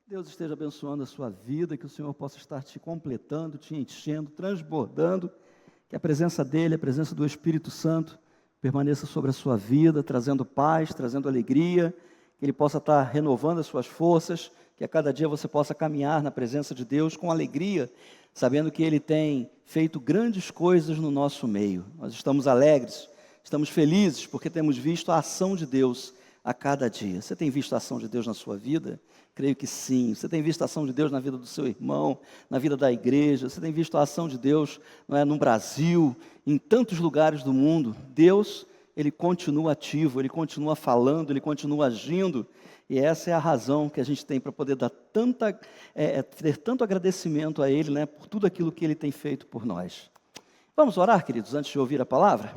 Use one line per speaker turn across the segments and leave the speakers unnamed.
Deus esteja abençoando a sua vida, que o Senhor possa estar te completando, te enchendo, transbordando, que a presença dEle, a presença do Espírito Santo permaneça sobre a sua vida, trazendo paz, trazendo alegria, que Ele possa estar renovando as suas forças, que a cada dia você possa caminhar na presença de Deus com alegria, sabendo que Ele tem feito grandes coisas no nosso meio. Nós estamos alegres, estamos felizes, porque temos visto a ação de Deus a cada dia. Você tem visto a ação de Deus na sua vida? Creio que sim. Você tem visto a ação de Deus na vida do seu irmão, na vida da igreja. Você tem visto a ação de Deus, não é, no Brasil, em tantos lugares do mundo. Deus, Ele continua ativo, Ele continua falando, Ele continua agindo. E essa é a razão que a gente tem para poder dar ter tanto agradecimento a Ele, né, por tudo aquilo que Ele tem feito por nós. Vamos orar, queridos, antes de ouvir a palavra?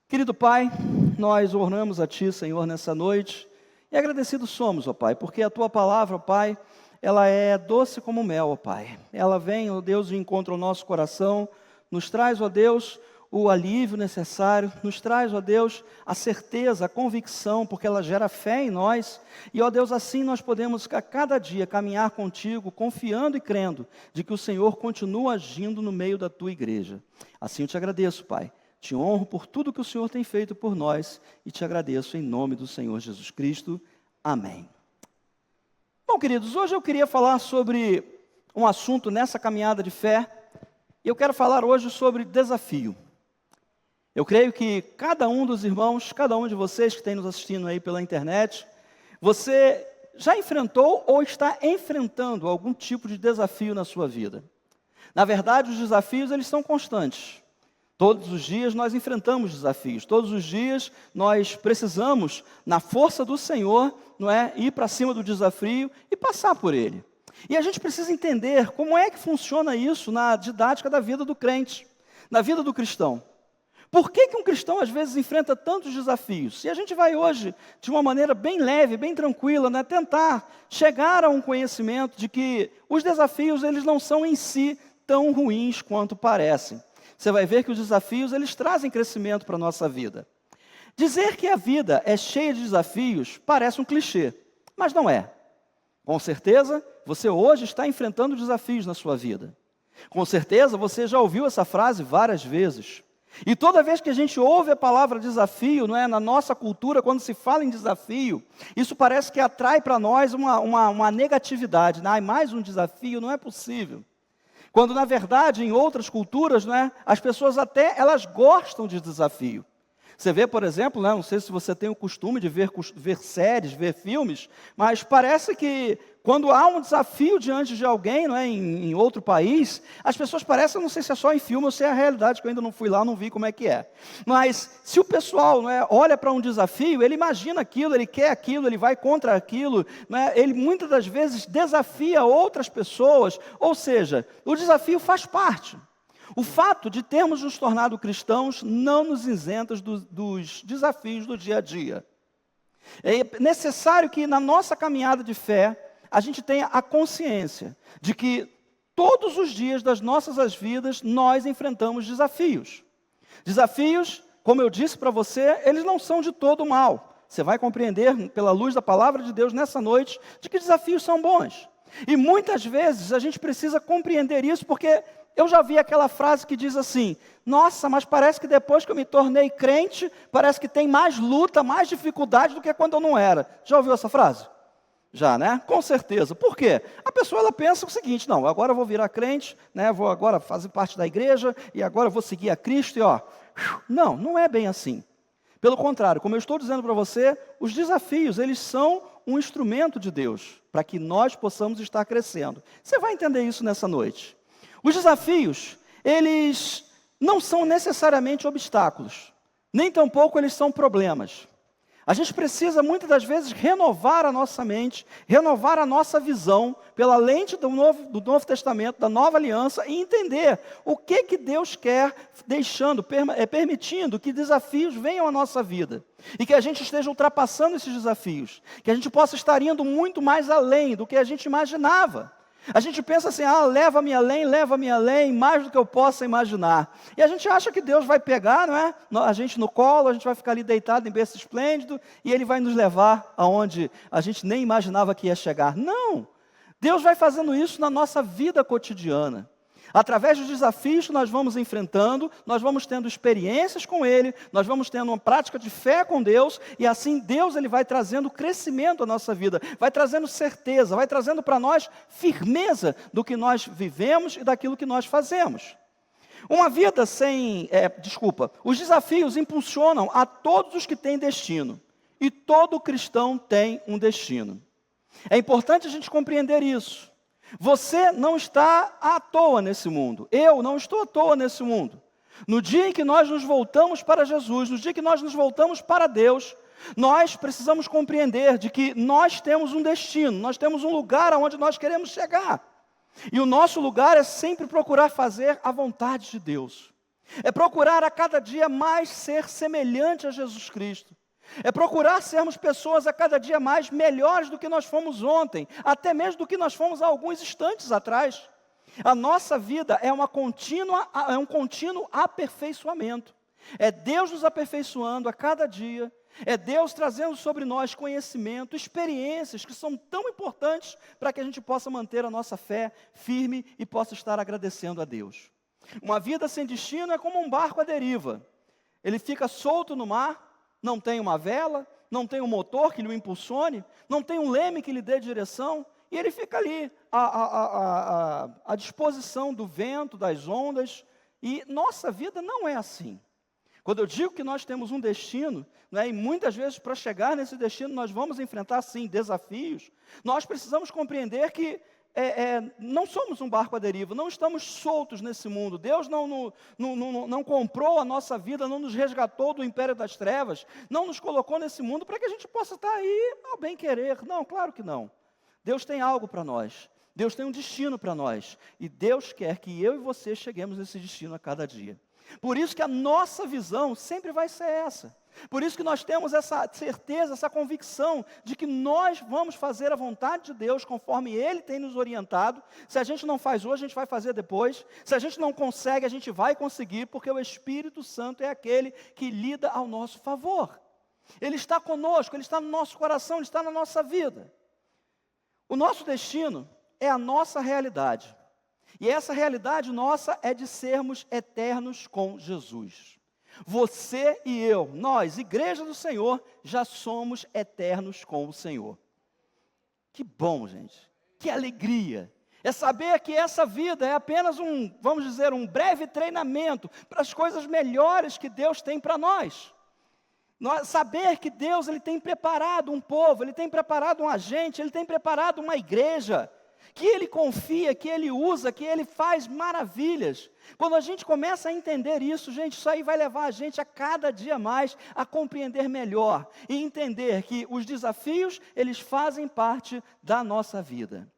Querido Pai, nós oramos a Ti, Senhor, nessa noite. E agradecidos somos, ó Pai, porque a Tua palavra, ó Pai, ela é doce como mel, ó Pai. Ela vem, ó Deus, de encontro ao nosso coração, nos traz, ó Deus, o alívio necessário, nos traz, ó Deus, a certeza, a convicção, porque ela gera fé em nós. E, ó Deus, assim nós podemos a cada dia caminhar contigo, confiando e crendo de que o Senhor continua agindo no meio da Tua igreja. Assim eu te agradeço, Pai. Te honro por tudo que o Senhor tem feito por nós e te agradeço em nome do Senhor Jesus Cristo. Amém. Bom, queridos, hoje eu queria falar sobre um assunto nessa caminhada de fé. E eu quero falar hoje sobre desafio. Eu creio que cada um dos irmãos, cada um de vocês que tem nos assistindo aí pela internet, você já enfrentou ou está enfrentando algum tipo de desafio na sua vida. Na verdade, os desafios, eles são constantes. Todos os dias nós enfrentamos desafios, todos os dias nós precisamos, na força do Senhor, não é, ir para cima do desafio e passar por ele. E a gente precisa entender como é que funciona isso na didática da vida do crente, na vida do cristão. Por que um cristão às vezes enfrenta tantos desafios? E a gente vai hoje, de uma maneira bem leve, bem tranquila, né, tentar chegar a um conhecimento de que os desafios eles não são em si tão ruins quanto parecem. Você vai ver que os desafios, eles trazem crescimento para a nossa vida. Dizer que a vida é cheia de desafios parece um clichê, mas não é. Com certeza, você hoje está enfrentando desafios na sua vida. Com certeza, você já ouviu essa frase várias vezes. E toda vez que a gente ouve a palavra desafio, não é, na nossa cultura, quando se fala em desafio, isso parece que atrai para nós uma negatividade. Mais um desafio, não é possível. Quando, na verdade, em outras culturas, né, as pessoas até, elas gostam de desafio. Você vê, por exemplo, né, não sei se você tem o costume de ver séries, ver filmes, mas parece que quando há um desafio diante de alguém, não é, em outro país, as pessoas parecem, não sei se é só em filme ou se é a realidade, que eu ainda não fui lá, não vi como é que é. Mas se o pessoal, não é, olha para um desafio, ele imagina aquilo, ele quer aquilo, ele vai contra aquilo, não é, ele muitas das vezes desafia outras pessoas, ou seja, o desafio faz parte. O fato de termos nos tornado cristãos não nos isenta dos desafios do dia a dia. É necessário que na nossa caminhada de fé, a gente tenha a consciência de que todos os dias das nossas vidas, nós enfrentamos desafios. Desafios, como eu disse para você, eles não são de todo mal. Você vai compreender pela luz da palavra de Deus nessa noite, de que desafios são bons. E muitas vezes a gente precisa compreender isso, porque eu já vi aquela frase que diz assim: nossa, mas parece que depois que eu me tornei crente, parece que tem mais luta, mais dificuldade do que quando eu não era. Já ouviu essa frase? Já, né? Com certeza. Por quê? A pessoa ela pensa o seguinte: não, agora eu vou virar crente, né? Vou agora fazer parte da igreja e agora eu vou seguir a Cristo e ó. Não, não é bem assim. Pelo contrário, como eu estou dizendo para você, os desafios, eles são um instrumento de Deus para que nós possamos estar crescendo. Você vai entender isso nessa noite. Os desafios, eles não são necessariamente obstáculos, nem tampouco eles são problemas. A gente precisa muitas das vezes renovar a nossa mente, renovar a nossa visão pela lente do Novo Testamento, da Nova Aliança, e entender o que Deus quer, permitindo que desafios venham à nossa vida. E que a gente esteja ultrapassando esses desafios, que a gente possa estar indo muito mais além do que a gente imaginava. A gente pensa assim: leva-me além, mais do que eu possa imaginar. E a gente acha que Deus vai pegar, não é? A gente no colo, a gente vai ficar ali deitado em berço esplêndido, e Ele vai nos levar aonde a gente nem imaginava que ia chegar. Não! Deus vai fazendo isso na nossa vida cotidiana. Através dos desafios que nós vamos enfrentando, nós vamos tendo experiências com Ele, nós vamos tendo uma prática de fé com Deus, e assim Deus ele vai trazendo crescimento à nossa vida, vai trazendo certeza, vai trazendo para nós firmeza do que nós vivemos e daquilo que nós fazemos. Uma vida sem, os desafios impulsionam a todos os que têm destino, e todo cristão tem um destino. É importante a gente compreender isso. Você não está à toa nesse mundo. Eu não estou à toa nesse mundo. No dia em que nós nos voltamos para Jesus, no dia que nós nos voltamos para Deus, nós precisamos compreender de que nós temos um destino, nós temos um lugar aonde nós queremos chegar. E o nosso lugar é sempre procurar fazer a vontade de Deus. É procurar a cada dia mais ser semelhante a Jesus Cristo. É procurar sermos pessoas a cada dia mais melhores do que nós fomos ontem, até mesmo do que nós fomos há alguns instantes atrás. A nossa vida é um contínuo aperfeiçoamento. É Deus nos aperfeiçoando a cada dia, é Deus trazendo sobre nós conhecimento, experiências que são tão importantes para que a gente possa manter a nossa fé firme e possa estar agradecendo a Deus. Uma vida sem destino é como um barco à deriva. Ele fica solto no mar, não tem uma vela, não tem um motor que lhe impulsione, não tem um leme que lhe dê direção, e ele fica ali à disposição do vento, das ondas, e nossa vida não é assim. Quando eu digo que nós temos um destino, né, e muitas vezes para chegar nesse destino nós vamos enfrentar sim desafios, nós precisamos compreender que não somos um barco à deriva, não estamos soltos nesse mundo. Deus não comprou a nossa vida, não nos resgatou do império das trevas, não nos colocou nesse mundo para que a gente possa estar aí ao bem querer. Não, claro que não. Deus tem algo para nós, Deus tem um destino para nós, e Deus quer que eu e você cheguemos nesse destino a cada dia. Por isso que a nossa visão sempre vai ser essa. Por isso que nós temos essa certeza, essa convicção de que nós vamos fazer a vontade de Deus conforme Ele tem nos orientado. Se a gente não faz hoje, a gente vai fazer depois. Se a gente não consegue, a gente vai conseguir, porque o Espírito Santo é aquele que lida ao nosso favor. Ele está conosco, Ele está no nosso coração, Ele está na nossa vida. O nosso destino é a nossa realidade. E essa realidade nossa é de sermos eternos com Jesus. Você e eu, nós, Igreja do Senhor, já somos eternos com o Senhor. Que bom, gente. Que alegria. É saber que essa vida é apenas vamos dizer, um breve treinamento para as coisas melhores que Deus tem para nós. Saber que Deus ele tem preparado um povo, Ele tem preparado um agente, Ele tem preparado uma igreja, que Ele confia, que Ele usa, que Ele faz maravilhas. Quando a gente começa a entender isso, gente, isso aí vai levar a gente a cada dia mais a compreender melhor e entender que os desafios, eles fazem parte da nossa vida.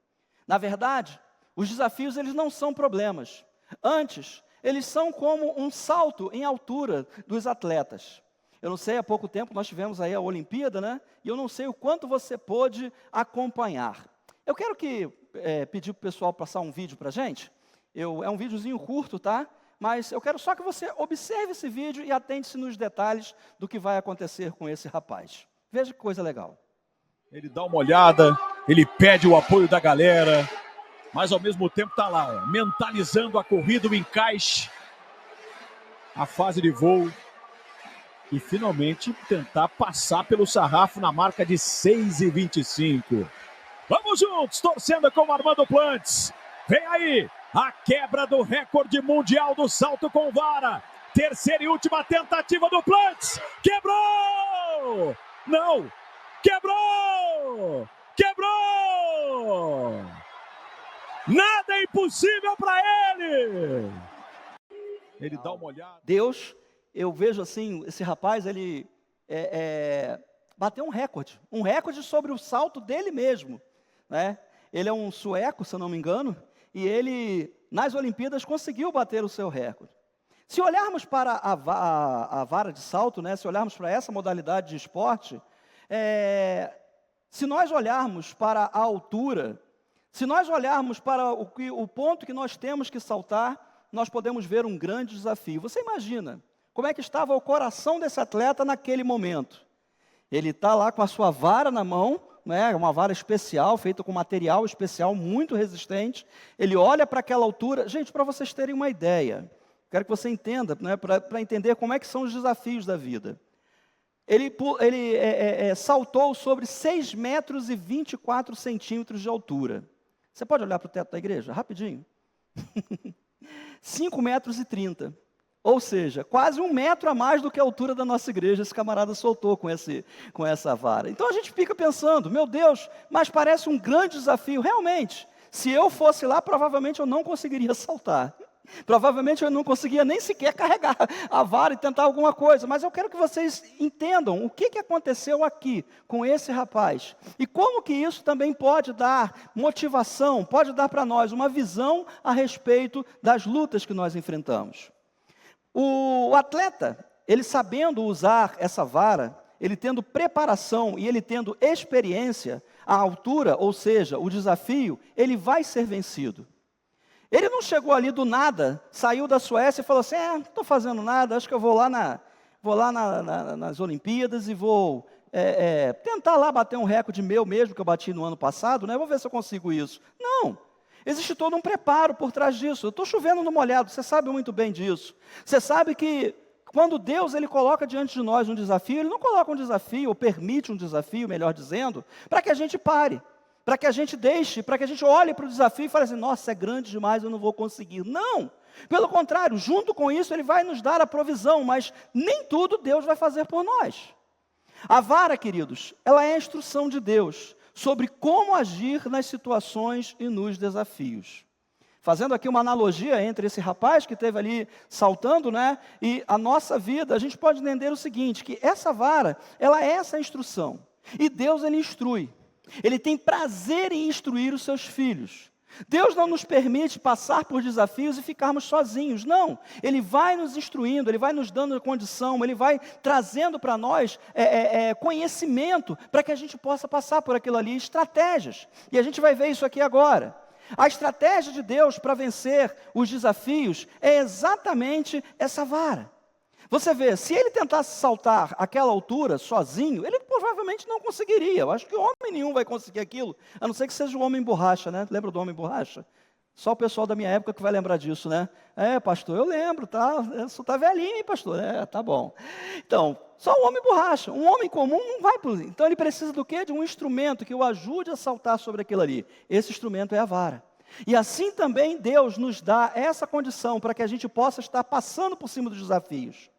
Na verdade, os desafios, eles não são problemas. Antes, eles são como um salto em altura dos atletas. Eu não sei, há pouco tempo nós tivemos aí a Olimpíada, né? E eu não sei o quanto você pôde acompanhar. Eu quero pedir para o pessoal passar um vídeo para a gente. É um videozinho curto, tá? Mas eu quero só que você observe esse vídeo e atente-se nos detalhes do que vai acontecer com esse rapaz. Veja que coisa legal.
Ele dá uma olhada, ele pede o apoio da galera, mas ao mesmo tempo está lá, mentalizando a corrida, o encaixe, a fase de voo e finalmente tentar passar pelo sarrafo na marca de 6,25. Vamos juntos, torcendo com o Armando Plantes. Vem aí, a quebra do recorde mundial do salto com vara. Terceira e última tentativa do Plantes. Quebrou! Não! Quebrou! Quebrou! Nada é impossível para ele! Ele dá uma olhada.
Deus, eu vejo assim, esse rapaz, ele bateu um recorde sobre o salto dele mesmo. Né? Ele é um sueco, se eu não me engano, e ele, nas Olimpíadas, conseguiu bater o seu recorde. Se olharmos para a vara de salto, né, se olharmos para essa modalidade de esporte, se nós olharmos para a altura, se nós olharmos para o ponto que nós temos que saltar, nós podemos ver um grande desafio. Você imagina como é que estava o coração desse atleta naquele momento? Ele está lá com a sua vara na mão, né, uma vara especial, feita com material especial, muito resistente. Ele olha para aquela altura. Gente, para vocês terem uma ideia, quero que você entenda, né, para entender como é que são os desafios da vida. Ele saltou sobre 6 metros e 24 centímetros de altura. Você pode olhar para o teto da igreja? Rapidinho. 5 metros e 30. Ou seja, quase 1 metro a mais do que a altura da nossa igreja, esse camarada soltou com essa vara. Então a gente fica pensando, meu Deus, mas parece um grande desafio. Realmente, se eu fosse lá, provavelmente eu não conseguiria saltar. Provavelmente eu não conseguia nem sequer carregar a vara e tentar alguma coisa. Mas eu quero que vocês entendam o que aconteceu aqui com esse rapaz. E como que isso também pode dar motivação, pode dar para nós uma visão a respeito das lutas que nós enfrentamos. O atleta, ele sabendo usar essa vara, ele tendo preparação e ele tendo experiência, a altura, ou seja, o desafio, ele vai ser vencido. Ele não chegou ali do nada, saiu da Suécia e falou assim, não estou fazendo nada, acho que eu vou lá nas Olimpíadas e vou tentar lá bater um recorde meu mesmo, que eu bati no ano passado, né? Vou ver se eu consigo isso. Não. Existe todo um preparo por trás disso. Eu estou chovendo no molhado, você sabe muito bem disso. Você sabe que quando Deus ele coloca diante de nós um desafio, Ele não coloca um desafio, ou permite um desafio, melhor dizendo, para que a gente pare, para que a gente deixe, para que a gente olhe para o desafio e fale assim, nossa, é grande demais, eu não vou conseguir. Não, pelo contrário, junto com isso Ele vai nos dar a provisão, mas nem tudo Deus vai fazer por nós. A vara, queridos, ela é a instrução de Deus sobre como agir nas situações e nos desafios. Fazendo aqui uma analogia entre esse rapaz que esteve ali saltando, né, e a nossa vida, a gente pode entender o seguinte, que essa vara, ela é essa instrução. E Deus, Ele instrui. Ele tem prazer em instruir os seus filhos. Deus não nos permite passar por desafios e ficarmos sozinhos, não. Ele vai nos instruindo, Ele vai nos dando condição, Ele vai trazendo para nós conhecimento para que a gente possa passar por aquilo ali, estratégias. E a gente vai ver isso aqui agora. A estratégia de Deus para vencer os desafios é exatamente essa vara. Você vê, se ele tentasse saltar aquela altura sozinho, ele provavelmente não conseguiria. Eu acho que homem nenhum vai conseguir aquilo, a não ser que seja o homem borracha, né? Lembra do homem borracha? Só o pessoal da minha época que vai lembrar disso, né? Pastor, eu lembro, tá? Eu sou tá velhinho, hein, pastor? Tá bom. Então, só o homem borracha. Um homem comum não vai por... Então ele precisa do quê? De um instrumento que o ajude a saltar sobre aquilo ali. Esse instrumento é a vara. E assim também Deus nos dá essa condição para que a gente possa estar passando por cima dos desafios.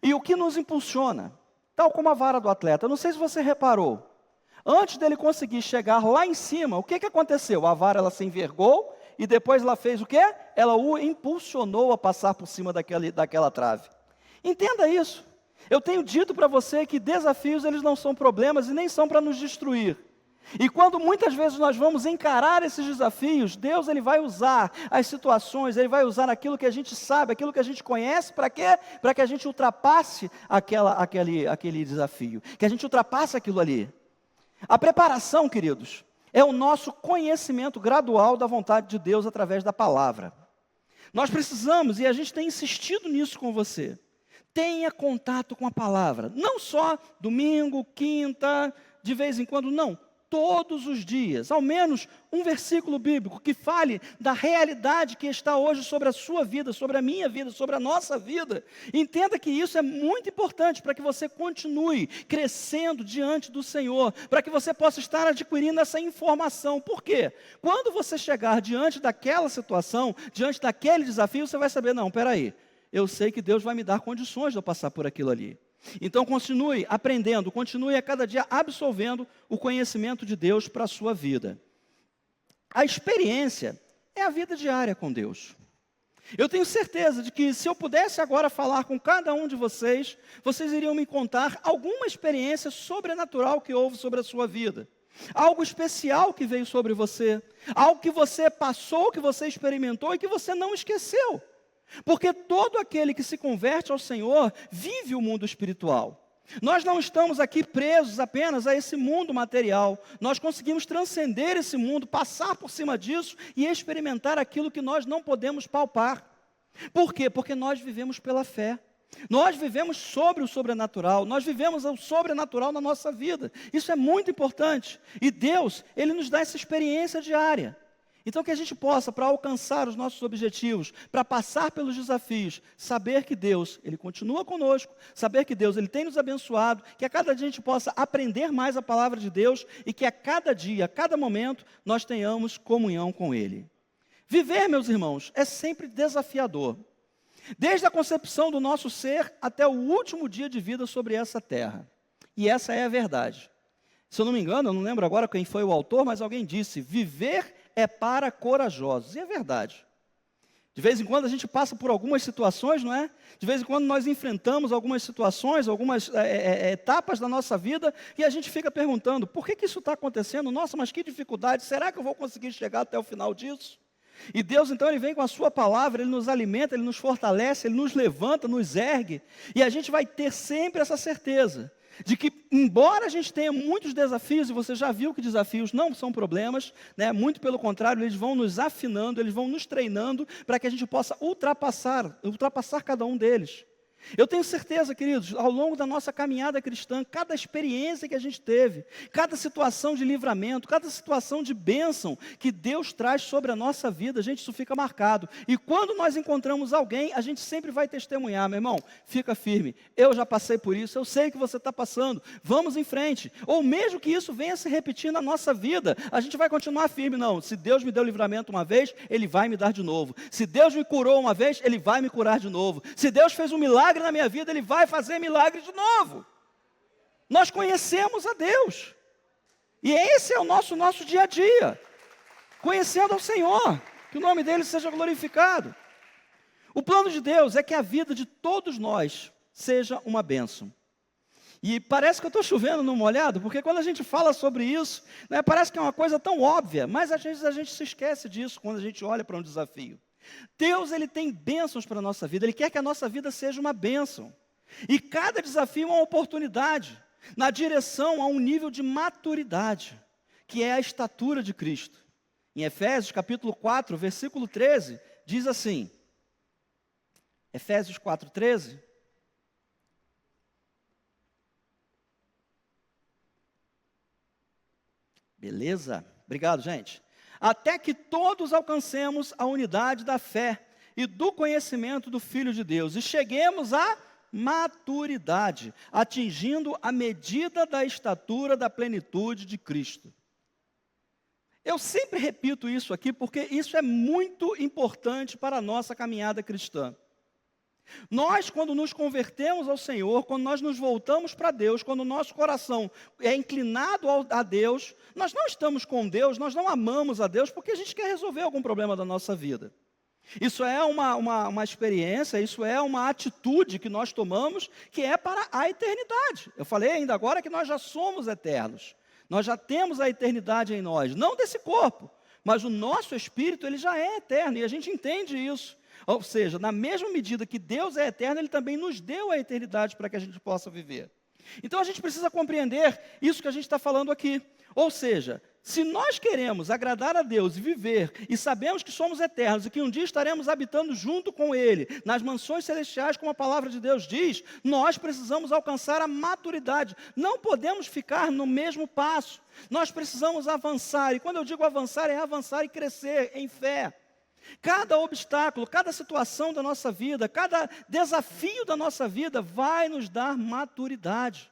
E o que nos impulsiona, tal como a vara do atleta, não sei se você reparou, antes dele conseguir chegar lá em cima, o que aconteceu? A vara ela se envergou e depois ela fez o quê? Ela o impulsionou a passar por cima daquela trave. Entenda isso. Eu tenho dito para você que desafios eles não são problemas e nem são para nos destruir. E quando muitas vezes nós vamos encarar esses desafios, Deus ele vai usar as situações, Ele vai usar aquilo que a gente sabe, aquilo que a gente conhece, para quê? Para que a gente ultrapasse aquele desafio, que a gente ultrapasse aquilo ali. A preparação, queridos, é o nosso conhecimento gradual da vontade de Deus através da palavra. Nós precisamos, e a gente tem insistido nisso com você, tenha contato com a palavra, não só domingo, quinta, de vez em quando, não. Todos os dias, ao menos um versículo bíblico que fale da realidade que está hoje sobre a sua vida, sobre a minha vida, sobre a nossa vida. Entenda que isso é muito importante para que você continue crescendo diante do Senhor, para que você possa estar adquirindo essa informação. Por quê? Quando você chegar diante daquela situação, diante daquele desafio, você vai saber, não, peraí, eu sei que Deus vai me dar condições de eu passar por aquilo ali. Então continue aprendendo, continue a cada dia absorvendo o conhecimento de Deus para a sua vida. A experiência é a vida diária com Deus. Eu tenho certeza de que se eu pudesse agora falar com cada um de vocês, vocês iriam me contar alguma experiência sobrenatural que houve sobre a sua vida. Algo especial que veio sobre você, algo que você passou, que você experimentou e que você não esqueceu. Porque todo aquele que se converte ao Senhor vive o mundo espiritual. Nós não estamos aqui presos apenas a esse mundo material. Nós conseguimos transcender esse mundo, passar por cima disso e experimentar aquilo que nós não podemos palpar. Por quê? Porque nós vivemos pela fé. Nós vivemos sobre o sobrenatural, nós vivemos o sobrenatural na nossa vida. Isso é muito importante. E Deus, Ele nos dá essa experiência diária. Então que a gente possa, para alcançar os nossos objetivos, para passar pelos desafios, saber que Deus, Ele continua conosco, saber que Deus, Ele tem nos abençoado, que a cada dia a gente possa aprender mais a palavra de Deus e que a cada dia, a cada momento, nós tenhamos comunhão com Ele. Viver, meus irmãos, é sempre desafiador. Desde a concepção do nosso ser até o último dia de vida sobre essa terra. E essa é a verdade. Se eu não me engano, eu não lembro agora quem foi o autor, mas alguém disse, viver é para corajosos. E é verdade. De vez em quando a gente passa por algumas situações, não é? De vez em quando nós enfrentamos algumas situações, algumas etapas da nossa vida, e a gente fica perguntando, por que isso está acontecendo? Nossa, mas que dificuldade, será que eu vou conseguir chegar até o final disso? E Deus, então, Ele vem com a sua palavra, Ele nos alimenta, Ele nos fortalece, Ele nos levanta, nos ergue, e a gente vai ter sempre essa certeza, de que, embora a gente tenha muitos desafios, e você já viu que desafios não são problemas, né? Muito pelo contrário, eles vão nos afinando, eles vão nos treinando, para que a gente possa ultrapassar cada um deles. Eu tenho certeza, queridos, ao longo da nossa caminhada cristã, cada experiência que a gente teve, cada situação de livramento, cada situação de bênção que Deus traz sobre a nossa vida, gente, isso fica marcado. E quando nós encontramos alguém, a gente sempre vai testemunhar, meu irmão, fica firme, eu já passei por isso, eu sei que você está passando, vamos em frente. Ou mesmo que isso venha se repetir na nossa vida, a gente vai continuar firme, não, se Deus me deu livramento uma vez, Ele vai me dar de novo. Se Deus me curou uma vez, Ele vai me curar de novo. Se Deus fez um milagre na minha vida, Ele vai fazer milagre de novo. Nós conhecemos a Deus. E esse é o nosso dia a dia. Conhecendo ao Senhor. Que o nome dEle seja glorificado. O plano de Deus é que a vida de todos nós seja uma bênção. E parece que eu estou chovendo no molhado, porque quando a gente fala sobre isso, né, parece que é uma coisa tão óbvia, mas às vezes a gente se esquece disso quando a gente olha para um desafio. Deus, Ele tem bênçãos para a nossa vida, Ele quer que a nossa vida seja uma bênção. E cada desafio é uma oportunidade, na direção a um nível de maturidade, que é a estatura de Cristo. Em Efésios capítulo 4, versículo 13, diz assim, Efésios 4, 13, beleza? Obrigado, gente. Até que todos alcancemos a unidade da fé e do conhecimento do Filho de Deus, e cheguemos à maturidade, atingindo a medida da estatura da plenitude de Cristo. Eu sempre repito isso aqui, porque isso é muito importante para a nossa caminhada cristã. Nós, quando nos convertemos ao Senhor, quando nós nos voltamos para Deus, quando o nosso coração é inclinado a Deus, nós não estamos com Deus, nós não amamos a Deus, porque a gente quer resolver algum problema da nossa vida. Isso é uma experiência, isso é uma atitude que nós tomamos, que é para a eternidade. Eu falei ainda agora que nós já somos eternos, nós já temos a eternidade em nós, não desse corpo, mas o nosso espírito, ele já é eterno, e a gente entende isso. Ou seja, na mesma medida que Deus é eterno, Ele também nos deu a eternidade para que a gente possa viver. Então a gente precisa compreender isso que a gente está falando aqui. Ou seja, se nós queremos agradar a Deus e viver, e sabemos que somos eternos, e que um dia estaremos habitando junto com Ele, nas mansões celestiais, como a palavra de Deus diz, nós precisamos alcançar a maturidade. Não podemos ficar no mesmo passo. Nós precisamos avançar, e quando eu digo avançar, é avançar e crescer em fé. Cada obstáculo, cada situação da nossa vida, cada desafio da nossa vida vai nos dar maturidade.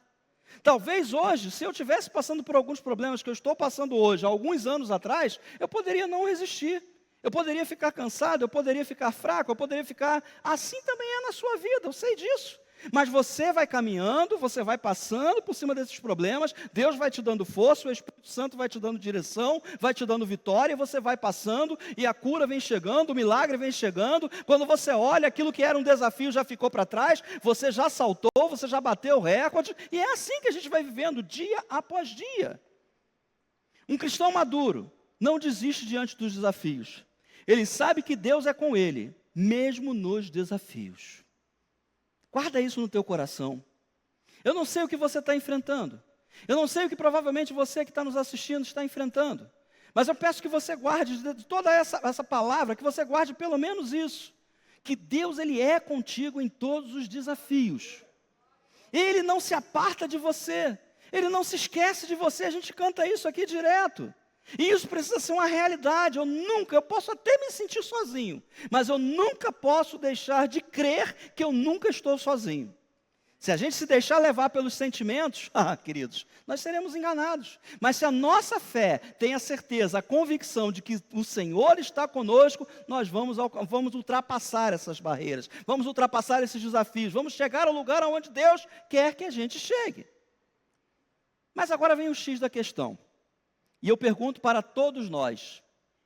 Talvez hoje, se eu estivesse passando por alguns problemas que eu estou passando hoje, há alguns anos atrás, eu poderia não resistir. Eu poderia ficar cansado, eu poderia ficar fraco, eu poderia ficar... Assim também é na sua vida, eu sei disso. Mas você vai caminhando, você vai passando por cima desses problemas, Deus vai te dando força, o Espírito Santo vai te dando direção, vai te dando vitória, e você vai passando, e a cura vem chegando, o milagre vem chegando. Quando você olha, aquilo que era um desafio já ficou para trás, você já saltou, você já bateu o recorde, e é assim que a gente vai vivendo, dia após dia. Um cristão maduro não desiste diante dos desafios. Ele sabe que Deus é com ele, mesmo nos desafios. Guarda isso no teu coração. Eu não sei o que você está enfrentando. Eu não sei o que provavelmente você que está nos assistindo está enfrentando. Mas eu peço que você guarde de toda essa palavra, que você guarde pelo menos isso. que Deus ele é contigo em todos os desafios. Ele não se aparta de você, Ele não se esquece de você, a gente canta isso aqui direto. E isso precisa ser uma realidade. Eu posso até me sentir sozinho, mas eu nunca posso deixar de crer que eu nunca estou sozinho. Se a gente se deixar levar pelos sentimentos, queridos, nós seremos enganados. Mas se a nossa fé tem a certeza, a convicção de que o Senhor está conosco, nós vamos ultrapassar essas barreiras, vamos ultrapassar esses desafios, vamos chegar ao lugar onde Deus quer que a gente chegue. Mas agora vem o X da questão. E eu pergunto para todos nós,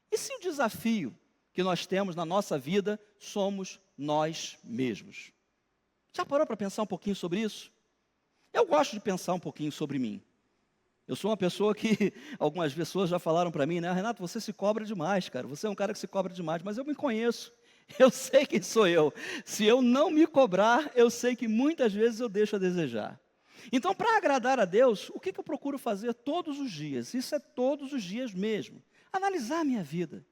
e se o desafio que nós temos na nossa vida somos nós mesmos? Já parou para pensar um pouquinho sobre isso? Eu gosto de pensar um pouquinho sobre mim. Eu sou uma pessoa que, algumas pessoas já falaram para mim, né? Renato, você se cobra demais, cara. Você é um cara que se cobra demais, mas eu me conheço. Eu sei quem sou eu. Se eu não me cobrar, eu sei que muitas vezes eu deixo a desejar. Então, para agradar a Deus, o que eu procuro fazer todos os dias? Isso é todos os dias mesmo. Analisar a minha vida.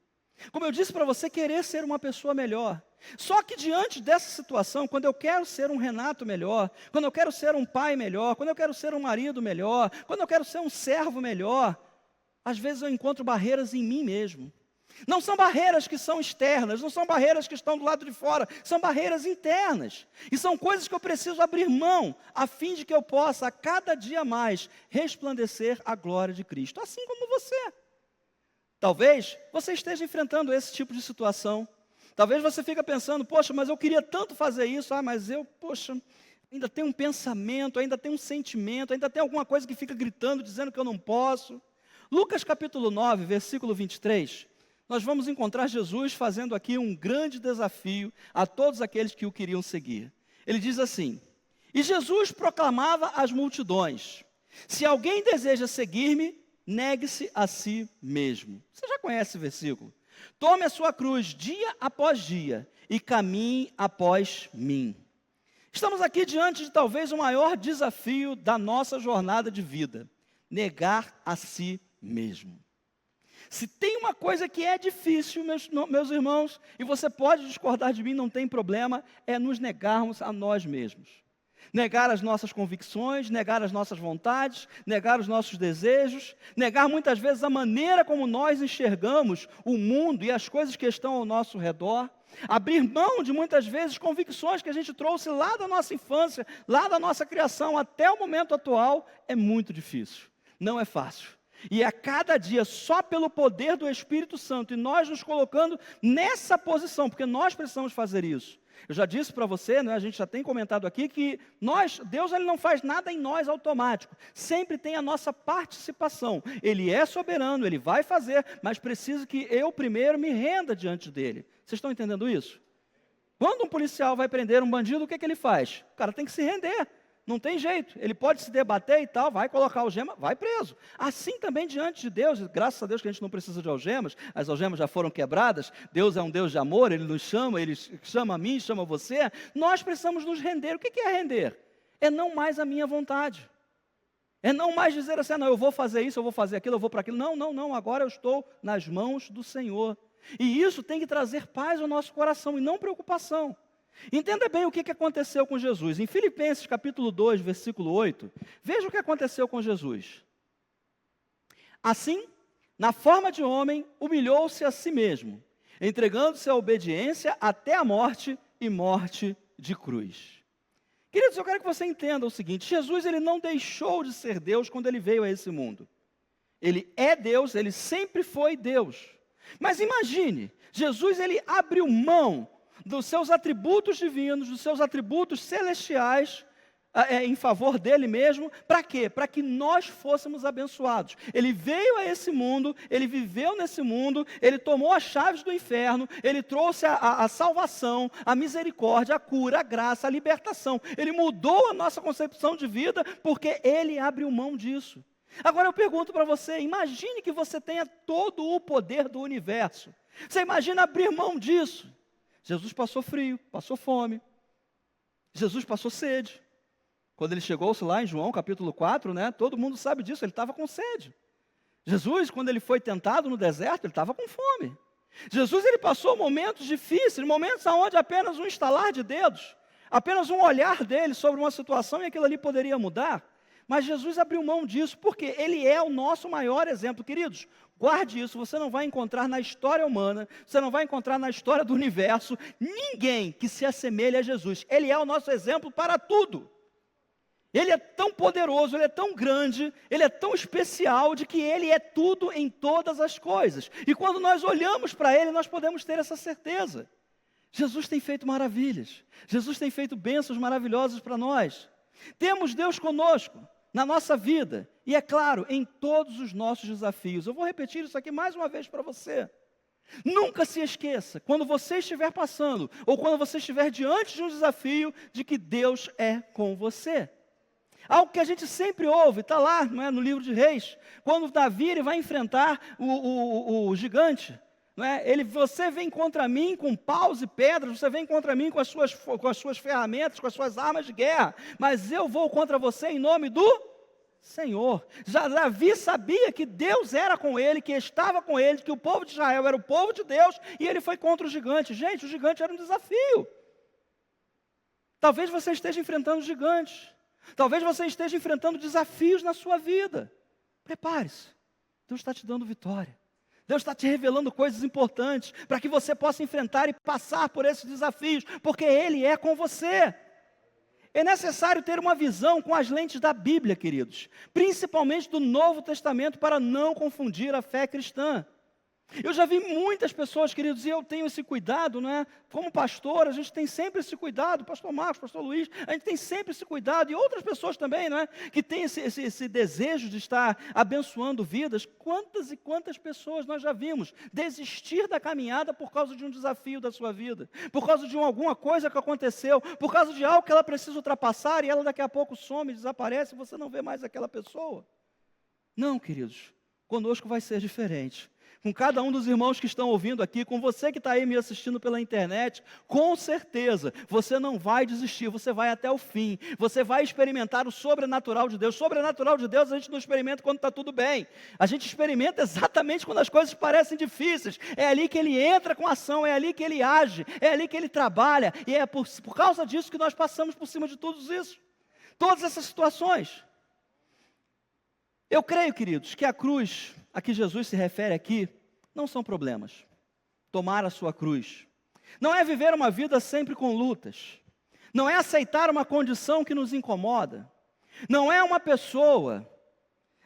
Como eu disse para você, querer ser uma pessoa melhor. Só que diante dessa situação, quando eu quero ser um Renato melhor, quando eu quero ser um pai melhor, quando eu quero ser um marido melhor, quando eu quero ser um servo melhor, às vezes eu encontro barreiras em mim mesmo. Não são barreiras que são externas, não são barreiras que estão do lado de fora, são barreiras internas. E são coisas que eu preciso abrir mão, a fim de que eu possa, a cada dia mais, resplandecer a glória de Cristo, assim como você. Talvez você esteja enfrentando esse tipo de situação. Talvez você fique pensando, poxa, mas eu queria tanto fazer isso, mas ainda tem um pensamento, ainda tem um sentimento, ainda tem alguma coisa que fica gritando, dizendo que eu não posso. Lucas capítulo 9, versículo 23, nós vamos encontrar Jesus fazendo aqui um grande desafio a todos aqueles que o queriam seguir. Ele diz assim, e Jesus proclamava às multidões, se alguém deseja seguir-me, negue-se a si mesmo. Você já conhece esse versículo? Tome a sua cruz dia após dia e caminhe após mim. Estamos aqui diante de talvez o maior desafio da nossa jornada de vida, negar a si mesmo. Se tem uma coisa que é difícil, meus irmãos, e você pode discordar de mim, não tem problema, é nos negarmos a nós mesmos. Negar as nossas convicções, negar as nossas vontades, negar os nossos desejos, negar muitas vezes a maneira como nós enxergamos o mundo e as coisas que estão ao nosso redor, abrir mão de muitas vezes convicções que a gente trouxe lá da nossa infância, lá da nossa criação até o momento atual, é muito difícil, não é fácil. E a cada dia, só pelo poder do Espírito Santo, e nós nos colocando nessa posição, porque nós precisamos fazer isso. Eu já disse para você, né, a gente já tem comentado aqui, que Deus ele não faz nada em nós automático. Sempre tem a nossa participação. Ele é soberano, Ele vai fazer, mas precisa que eu primeiro me renda diante dEle. Vocês estão entendendo isso? Quando um policial vai prender um bandido, o que ele faz? O cara tem que se render. Não tem jeito, ele pode se debater e tal, vai colocar algema, vai preso. Assim também diante de Deus, graças a Deus que a gente não precisa de algemas, as algemas já foram quebradas, Deus é um Deus de amor, Ele nos chama, Ele chama a mim, chama você, nós precisamos nos render. O que é render? É não mais a minha vontade. É não mais dizer assim, não, eu vou fazer isso, eu vou fazer aquilo, eu vou para aquilo. Não, agora eu estou nas mãos do Senhor. E isso tem que trazer paz ao nosso coração e não preocupação. Entenda bem o que aconteceu com Jesus. Em Filipenses capítulo 2, versículo 8, veja o que aconteceu com Jesus. Assim, na forma de homem, humilhou-se a si mesmo, entregando-se à obediência até a morte e morte de cruz. Queridos, eu quero que você entenda o seguinte, Jesus ele não deixou de ser Deus quando ele veio a esse mundo. Ele é Deus, ele sempre foi Deus. Mas imagine, Jesus ele abriu mão dos seus atributos divinos, dos seus atributos celestiais, em favor dele mesmo, para quê? Para que nós fôssemos abençoados. Ele veio a esse mundo, ele viveu nesse mundo, ele tomou as chaves do inferno, ele trouxe a salvação, a misericórdia, a cura, a graça, a libertação. Ele mudou a nossa concepção de vida, porque ele abriu mão disso. Agora eu pergunto para você, imagine que você tenha todo o poder do universo. Você imagina abrir mão disso? Jesus passou frio, passou fome. Jesus passou sede. Quando ele chegou lá em João capítulo 4, né, todo mundo sabe disso, ele estava com sede. Jesus, quando ele foi tentado no deserto, ele estava com fome. Jesus, ele passou momentos difíceis, momentos onde apenas um estalar de dedos, apenas um olhar dele sobre uma situação e aquilo ali poderia mudar. Mas Jesus abriu mão disso, porque ele é o nosso maior exemplo. Queridos, guarde isso, você não vai encontrar na história humana, você não vai encontrar na história do universo, ninguém que se assemelhe a Jesus. Ele é o nosso exemplo para tudo. Ele é tão poderoso, ele é tão grande, ele é tão especial, de que ele é tudo em todas as coisas. E quando nós olhamos para ele, nós podemos ter essa certeza. Jesus tem feito maravilhas, Jesus tem feito bênçãos maravilhosas para nós. Temos Deus conosco na nossa vida, e é claro, em todos os nossos desafios. Eu vou repetir isso aqui mais uma vez para você. Nunca se esqueça, quando você estiver passando, ou quando você estiver diante de um desafio, de que Deus é com você. Algo que a gente sempre ouve, está lá, não é, no livro de Reis, quando Davi ele vai enfrentar o gigante, não é? Você vem contra mim com paus e pedras, você vem contra mim com as suas ferramentas, com as suas armas de guerra, mas eu vou contra você em nome do Senhor. Já Davi sabia que Deus era com ele, que estava com ele, que o povo de Israel era o povo de Deus, e ele foi contra o gigante. Gente, o gigante era um desafio. Talvez você esteja enfrentando gigantes. Talvez você esteja enfrentando desafios na sua vida. Prepare-se. Deus está te dando vitória. Deus está te revelando coisas importantes para que você possa enfrentar e passar por esses desafios, porque Ele é com você. É necessário ter uma visão com as lentes da Bíblia, queridos, principalmente do Novo Testamento, para não confundir a fé cristã. Eu já vi muitas pessoas, queridos, e eu tenho esse cuidado, não é? Como pastor, a gente tem sempre esse cuidado, pastor Marcos, pastor Luiz, a gente tem sempre esse cuidado, e outras pessoas também, não é? Que tem esse desejo de estar abençoando vidas. Quantas e quantas pessoas nós já vimos desistir da caminhada por causa de um desafio da sua vida, por causa de alguma coisa que aconteceu, por causa de algo que ela precisa ultrapassar, e ela daqui a pouco some, desaparece, e você não vê mais aquela pessoa. Não, queridos, conosco vai ser diferente. Com cada um dos irmãos que estão ouvindo aqui, com você que está aí me assistindo pela internet, com certeza, você não vai desistir, você vai até o fim, você vai experimentar o sobrenatural de Deus. O sobrenatural de Deus a gente não experimenta quando está tudo bem, a gente experimenta exatamente quando as coisas parecem difíceis. É ali que Ele entra com ação, é ali que Ele age, é ali que Ele trabalha, e é por causa disso que nós passamos por cima de tudo isso, todas essas situações. Eu creio, queridos, que a cruz a que Jesus se refere aqui, não são problemas. Tomar a sua cruz. Não é viver uma vida sempre com lutas. Não é aceitar uma condição que nos incomoda. Não é uma pessoa.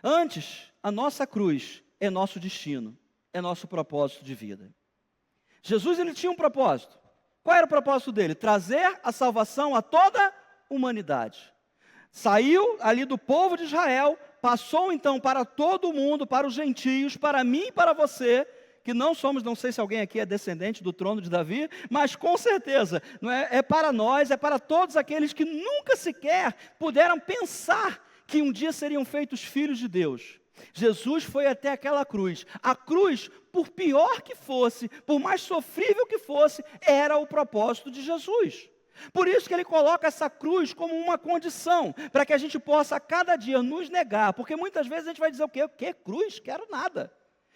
Antes, a nossa cruz é nosso destino, é nosso propósito de vida. Jesus, ele tinha um propósito. Qual era o propósito dele? Trazer a salvação a toda a humanidade. Saiu ali do povo de Israel, passou então para todo mundo, para os gentios, para mim e para você, que não somos, não sei se alguém aqui é descendente do trono de Davi, mas com certeza, não é para nós, é para todos aqueles que nunca sequer puderam pensar que um dia seriam feitos filhos de Deus. Jesus foi até aquela cruz. A cruz, por pior que fosse, por mais sofrível que fosse, era o propósito de Jesus. Por isso que ele coloca essa cruz como uma condição, para que a gente possa a cada dia nos negar, porque muitas vezes a gente vai dizer o quê? O quê? Cruz? Quero nada.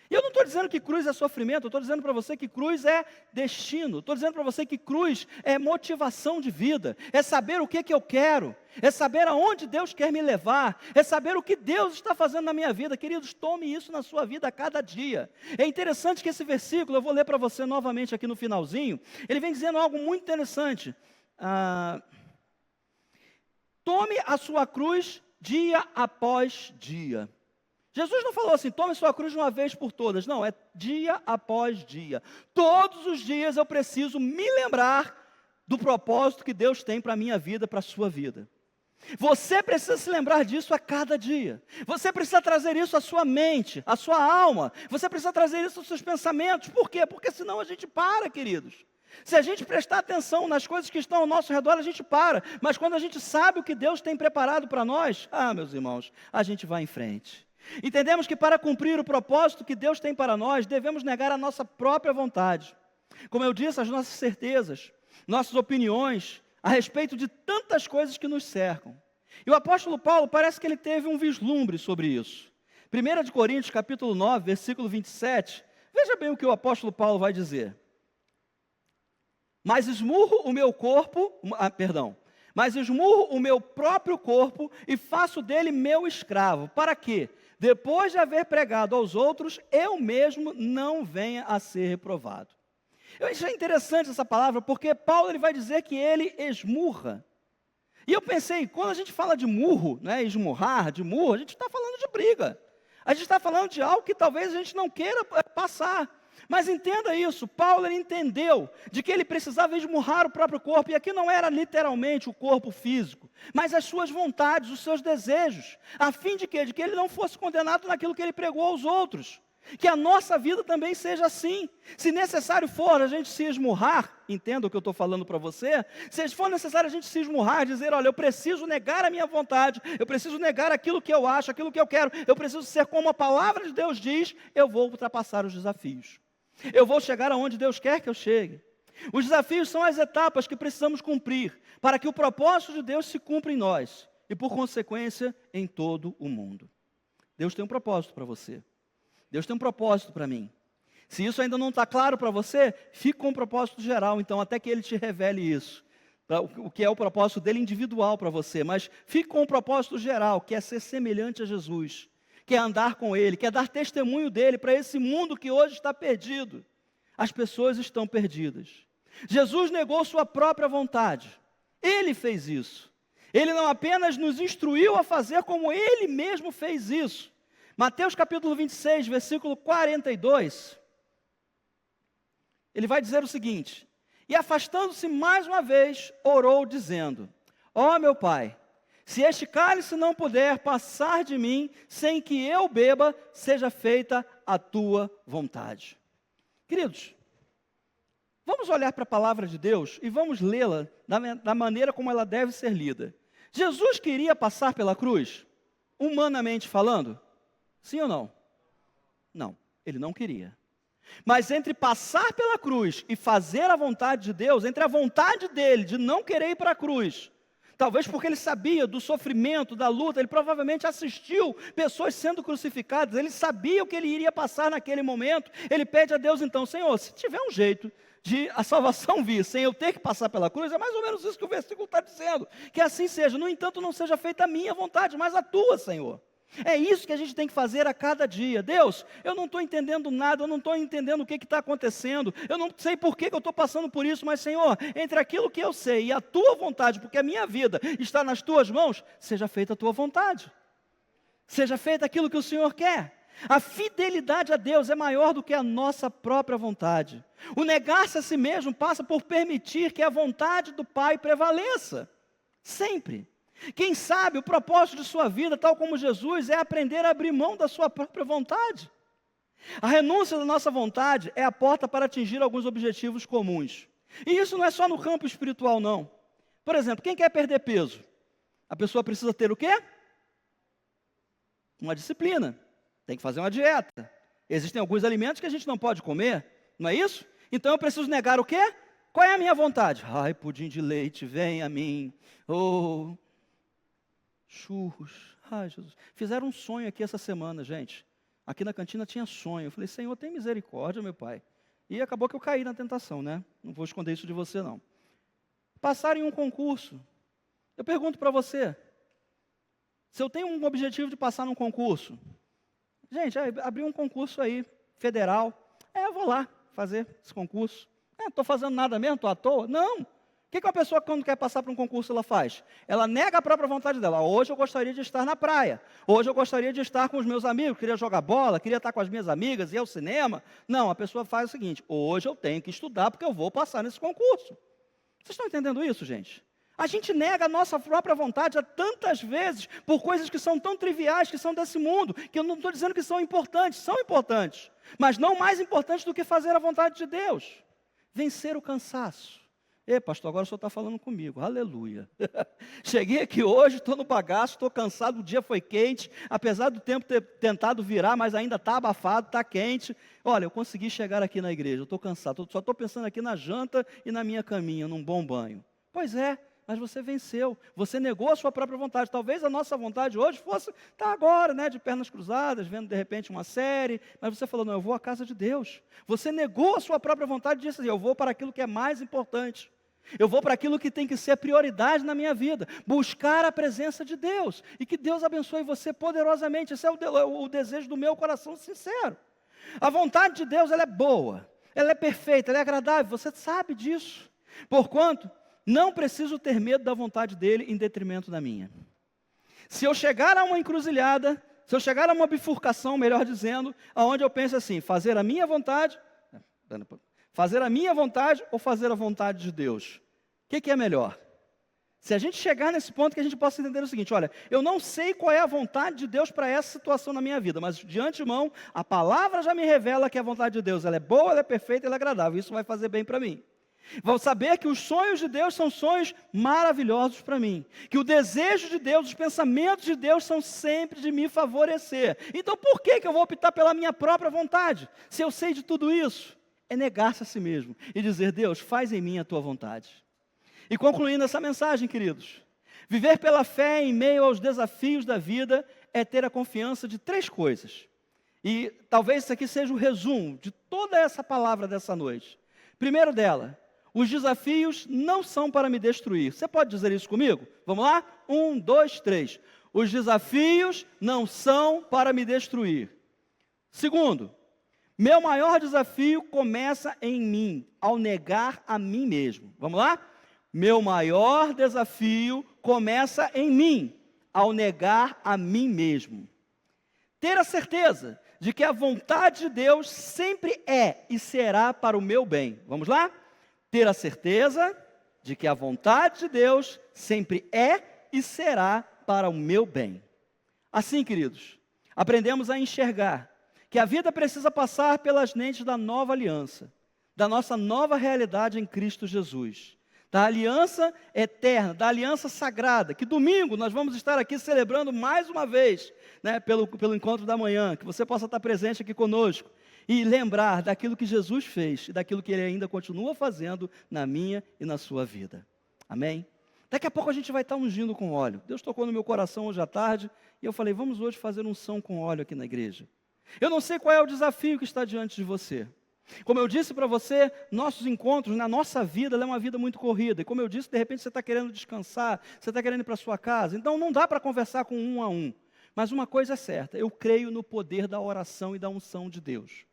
E eu não estou dizendo que cruz é sofrimento, eu estou dizendo para você que cruz é destino, estou dizendo para você que cruz é motivação de vida, é saber o que eu quero, é saber aonde Deus quer me levar, é saber o que Deus está fazendo na minha vida. Queridos, tome isso na sua vida a cada dia. É interessante que esse versículo, eu vou ler para você novamente aqui no finalzinho, ele vem dizendo algo muito interessante. Tome a sua cruz dia após dia. Jesus não falou assim, tome sua cruz de uma vez por todas. Não, é dia após dia. Todos os dias eu preciso me lembrar do propósito que Deus tem para a minha vida, para a sua vida. Você precisa se lembrar disso a cada dia. Você precisa trazer isso à sua mente, à sua alma. Você precisa trazer isso aos seus pensamentos. Por quê? Porque senão a gente para, queridos. Se a gente prestar atenção nas coisas que estão ao nosso redor, a gente para. Mas quando a gente sabe o que Deus tem preparado para nós, meus irmãos, a gente vai em frente. Entendemos que para cumprir o propósito que Deus tem para nós, devemos negar a nossa própria vontade. Como eu disse, as nossas certezas, nossas opiniões a respeito de tantas coisas que nos cercam. E o apóstolo Paulo parece que ele teve um vislumbre sobre isso. 1 Coríntios capítulo 9, versículo 27, Veja bem o que o apóstolo Paulo vai dizer. Mas esmurro o meu próprio corpo e faço dele meu escravo. Para quê? Depois de haver pregado aos outros, eu mesmo não venha a ser reprovado. Eu achei interessante essa palavra, porque Paulo ele vai dizer que ele esmurra. E eu pensei, quando a gente fala de murro, né, esmurrar, de murro, a gente está falando de briga. A gente está falando de algo que talvez a gente não queira passar. Mas entenda isso, Paulo ele entendeu de que ele precisava esmurrar o próprio corpo, e aqui não era literalmente o corpo físico, mas as suas vontades, os seus desejos, a fim de quê? De que ele não fosse condenado naquilo que ele pregou aos outros. Que a nossa vida também seja assim. Se necessário for a gente se esmurrar, entenda o que eu estou falando para você, se for necessário a gente se esmurrar, dizer, olha, eu preciso negar a minha vontade, eu preciso negar aquilo que eu acho, aquilo que eu quero, eu preciso ser como a palavra de Deus diz, eu vou ultrapassar os desafios. Eu vou chegar aonde Deus quer que eu chegue. Os desafios são as etapas que precisamos cumprir, para que o propósito de Deus se cumpra em nós, e por consequência, em todo o mundo. Deus tem um propósito para você. Deus tem um propósito para mim. Se isso ainda não está claro para você, fique com um propósito geral, então, até que Ele te revele isso. O que é o propósito dele individual para você, mas fique com um propósito geral, que é ser semelhante a Jesus, que é andar com Ele, que é dar testemunho dEle para esse mundo que hoje está perdido. As pessoas estão perdidas. Jesus negou sua própria vontade. Ele fez isso. Ele não apenas nos instruiu a fazer, como Ele mesmo fez isso. Mateus capítulo 26, versículo 42, ele vai dizer o seguinte: e afastando-se mais uma vez, orou dizendo, ó meu Pai, se este cálice não puder passar de mim, sem que eu beba, seja feita a tua vontade. Queridos, vamos olhar para a palavra de Deus e vamos lê-la da maneira como ela deve ser lida. Jesus queria passar pela cruz, humanamente falando? Sim ou não? Não, ele não queria. Mas entre passar pela cruz e fazer a vontade de Deus, entre a vontade dele de não querer ir para a cruz, talvez porque ele sabia do sofrimento, da luta, ele provavelmente assistiu pessoas sendo crucificadas, ele sabia o que ele iria passar naquele momento, ele pede a Deus então, Senhor, se tiver um jeito de a salvação vir sem eu ter que passar pela cruz, é mais ou menos isso que o versículo está dizendo, que assim seja, no entanto não seja feita a minha vontade, mas a tua, Senhor. É isso que a gente tem que fazer a cada dia. Deus, eu não estou entendendo nada, eu não estou entendendo o que está acontecendo, eu não sei por que eu estou passando por isso, mas Senhor, entre aquilo que eu sei e a tua vontade, porque a minha vida está nas tuas mãos, seja feita a tua vontade, seja feito aquilo que o Senhor quer. A fidelidade a Deus é maior do que a nossa própria vontade. O negar-se a si mesmo passa por permitir que a vontade do Pai prevaleça, sempre. Quem sabe o propósito de sua vida, tal como Jesus, é aprender a abrir mão da sua própria vontade. A renúncia da nossa vontade é a porta para atingir alguns objetivos comuns. E isso não é só no campo espiritual, não. Por exemplo, quem quer perder peso? A pessoa precisa ter o quê? Uma disciplina. Tem que fazer uma dieta. Existem alguns alimentos que a gente não pode comer, não é isso? Então eu preciso negar o quê? Qual é a minha vontade? Ai, pudim de leite, vem a mim. Oh, churros. Ai, Jesus. Fizeram um sonho aqui essa semana, gente. Aqui na cantina tinha sonho. Eu falei, Senhor, tem misericórdia, meu Pai. E acabou que eu caí na tentação, né? Não vou esconder isso de você, não. Passaram em um concurso. Eu pergunto para você, se eu tenho um objetivo de passar num concurso, gente, abri um concurso aí, federal, eu vou lá fazer esse concurso. Estou fazendo nada mesmo, estou à toa? Não. O que uma pessoa, quando quer passar para um concurso, ela faz? Ela nega a própria vontade dela. Hoje eu gostaria de estar na praia. Hoje eu gostaria de estar com os meus amigos, queria jogar bola, queria estar com as minhas amigas, ir ao cinema. Não, a pessoa faz o seguinte, hoje eu tenho que estudar porque eu vou passar nesse concurso. Vocês estão entendendo isso, gente? A gente nega a nossa própria vontade há tantas vezes por coisas que são tão triviais, que são desse mundo, que eu não estou dizendo que são importantes, mas não mais importantes do que fazer a vontade de Deus. Vencer o cansaço. Ei, pastor, agora o senhor está falando comigo, aleluia. Cheguei aqui hoje, estou no bagaço, estou cansado, o dia foi quente, apesar do tempo ter tentado virar, mas ainda está abafado, está quente. Olha, eu consegui chegar aqui na igreja, eu estou cansado, só estou pensando aqui na janta e na minha caminha, num bom banho. Pois é, mas você venceu, você negou a sua própria vontade. Talvez a nossa vontade hoje fosse estar agora, né, de pernas cruzadas, vendo de repente uma série, mas você falou, não, eu vou à casa de Deus. Você negou a sua própria vontade e disse assim, eu vou para aquilo que é mais importante. Eu vou para aquilo que tem que ser prioridade na minha vida, buscar a presença de Deus, e que Deus abençoe você poderosamente. Esse é o desejo do meu coração sincero. A vontade de Deus, ela é boa, ela é perfeita, ela é agradável, você sabe disso. Porquanto, não preciso ter medo da vontade dele em detrimento da minha. Se eu chegar a uma encruzilhada, se eu chegar a uma bifurcação, melhor dizendo, aonde eu penso assim, fazer a minha vontade ou fazer a vontade de Deus? O que é melhor? Se a gente chegar nesse ponto, que a gente possa entender o seguinte, olha, eu não sei qual é a vontade de Deus para essa situação na minha vida, mas de antemão, a palavra já me revela que a vontade de Deus, ela é boa, ela é perfeita, ela é agradável, isso vai fazer bem para mim. Vou saber que os sonhos de Deus são sonhos maravilhosos para mim, que o desejo de Deus, os pensamentos de Deus são sempre de me favorecer. Então por que eu vou optar pela minha própria vontade, se eu sei de tudo isso? É negar-se a si mesmo e dizer, Deus, faz em mim a tua vontade. E concluindo essa mensagem, queridos, viver pela fé em meio aos desafios da vida é ter a confiança de 3 coisas. E talvez isso aqui seja o resumo de toda essa palavra dessa noite. Primeiro dela, os desafios não são para me destruir. Você pode dizer isso comigo? Vamos lá? 1, 2, 3. Os desafios não são para me destruir. Segundo, meu maior desafio começa em mim, ao negar a mim mesmo. Vamos lá? Meu maior desafio começa em mim, ao negar a mim mesmo. Ter a certeza de que a vontade de Deus sempre é e será para o meu bem. Vamos lá? Ter a certeza de que a vontade de Deus sempre é e será para o meu bem. Assim, queridos, aprendemos a enxergar que a vida precisa passar pelas lentes da nova aliança, da nossa nova realidade em Cristo Jesus, da aliança eterna, da aliança sagrada, que domingo nós vamos estar aqui celebrando mais uma vez, né, pelo encontro da manhã, que você possa estar presente aqui conosco, e lembrar daquilo que Jesus fez, e daquilo que Ele ainda continua fazendo na minha e na sua vida. Amém? Daqui a pouco a gente vai estar ungindo com óleo. Deus tocou no meu coração hoje à tarde, e eu falei, vamos hoje fazer unção com óleo aqui na igreja. Eu não sei qual é o desafio que está diante de você. Como eu disse para você, nossos encontros, na nossa vida, ela é uma vida muito corrida. E como eu disse, de repente você está querendo descansar, você está querendo ir para a sua casa. Então não dá para conversar com um a um. Mas uma coisa é certa, eu creio no poder da oração e da unção de Deus.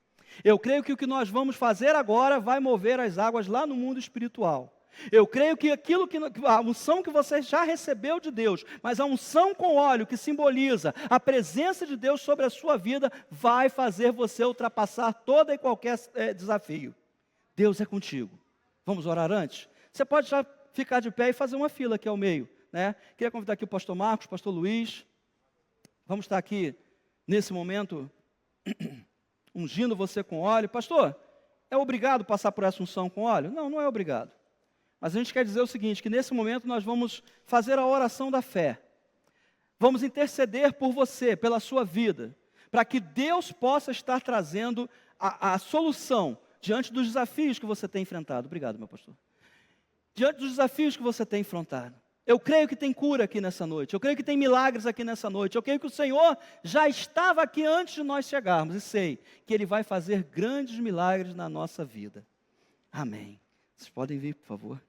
Eu creio que o que nós vamos fazer agora vai mover as águas lá no mundo espiritual. Eu creio que a unção que você já recebeu de Deus, mas a unção com óleo que simboliza a presença de Deus sobre a sua vida, vai fazer você ultrapassar todo e qualquer desafio. Deus é contigo. Vamos orar antes? Você pode já ficar de pé e fazer uma fila aqui ao meio, né? Queria convidar aqui o pastor Marcos, o pastor Luiz. Vamos estar aqui nesse momento ungindo você com óleo. Pastor, é obrigado passar por essa unção com óleo? Não, não é obrigado. Mas a gente quer dizer o seguinte, que nesse momento nós vamos fazer a oração da fé. Vamos interceder por você, pela sua vida, para que Deus possa estar trazendo a solução diante dos desafios que você tem enfrentado. Obrigado, meu pastor. Diante dos desafios que você tem enfrentado. Eu creio que tem cura aqui nessa noite, eu creio que tem milagres aqui nessa noite, eu creio que o Senhor já estava aqui antes de nós chegarmos, e sei que Ele vai fazer grandes milagres na nossa vida. Amém. Vocês podem vir, por favor.